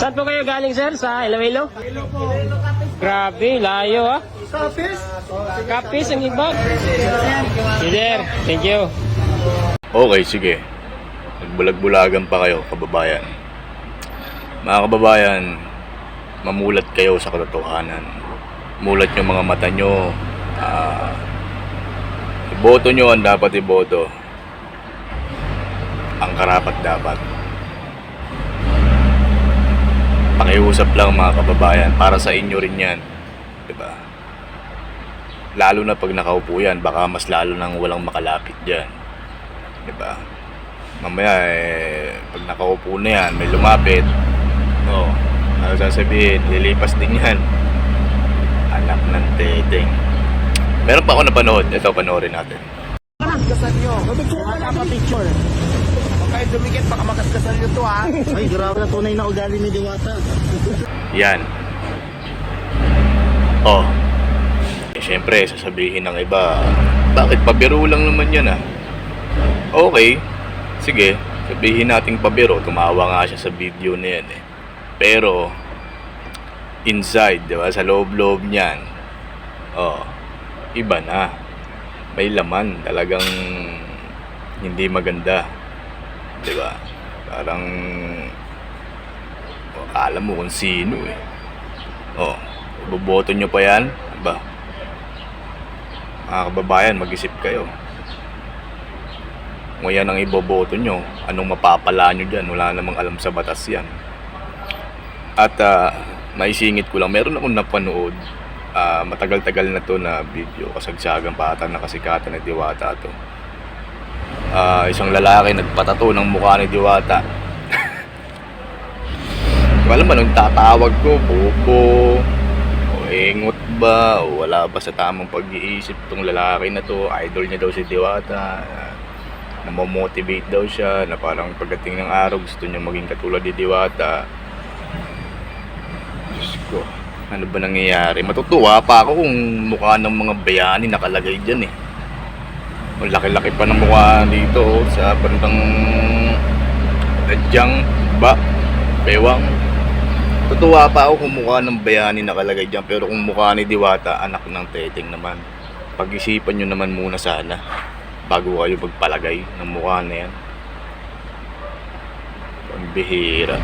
Saan po kayo galing, sir? Sa Iloilo? Grabe, layo ah. Kapis ang iba. Sir, thank you. Okay, sige. Nagbulag-bulagan pa kayo, kababayan. Mga kababayan, mamulat kayo sa katotohanan. Mulat yung mga mata nyo. Iboto nyo ang dapat iboto. Ang karapat dapat. Pakiusap lang mga kababayan, para sa inyo rin yan. Diba? Lalo na pag nakaupo yan, baka mas lalo nang walang makalapit dyan. Diba? Mamaya pag nakaupo na yan, may lumapit. Ano sasabihin? Lilipas din yan. Anak ng teteng. Meron pa ako napanood. Ito, panoorin natin. Magasgasan nyo. Picture. Huwag kayo dumikit, baka magasgasan nyo to ha. Ay, grabe na tunay na ugali ni Diwata. Yan. Siyempre, sasabihin ng iba, bakit pabiro lang naman yan ah? Okay, sige, sabihin nating pabiro. Tumawa nga siya sa video na yan eh. Pero, inside, diba, sa loob-loob niyan, iba na. May laman, talagang hindi maganda. Diba? Parang alam mo kung sino eh. Iboboto nyo pa yan? Diba? Mga kababayan, mag-isip kayo. Kung yan ang iboboto nyo, anong mapapala nyo dyan? Wala namang alam sa batas yan. At maisingit ko lang, meron akong napanood, matagal-tagal na to na video, kasagsagang pata na kasikatan ni Diwata to. Isang lalaki nagpatato ng mukha ni Diwata. Alam mo, nung tatawag ko, bobo, o engot ba, o wala ba sa tamang pag-iisip tong lalaki na to. Idol niya daw si Diwata, namomotivate daw siya, na parang pagdating ng araw gusto niya maging katulad ni Diwata. Diyos ko, ano ba nangyayari? Matutuwa pa ako kung mukha ng mga bayani nakalagay dyan eh. Ang laki-laki pa ng mukha dito sa bandang Dadyang ba? Bewang. Tutuwa pa ako kung mukha ng bayani nakalagay dyan. Pero kung mukha ni Diwata, anak ng teteng naman, pag-isipan nyo naman muna sana bago kayo magpalagay ng mukha na yan. Pambihira.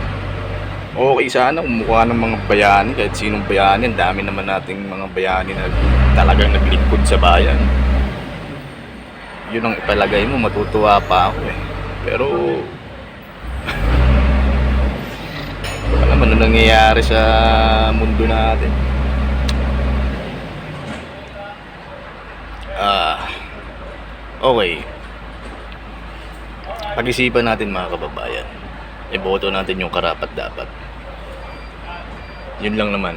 Okay sana kung mukha ng mga bayani, kahit sinong bayani. Ang dami naman nating mga bayani na talagang naglingkod sa bayan. Yun ang ipalagay mo, matutuwa pa ako eh. Pero wala naman ano nangyayari sa mundo natin. Okay, pag-isipan natin mga kababayan. Iboto natin yung karapat dapat. Yun lang naman.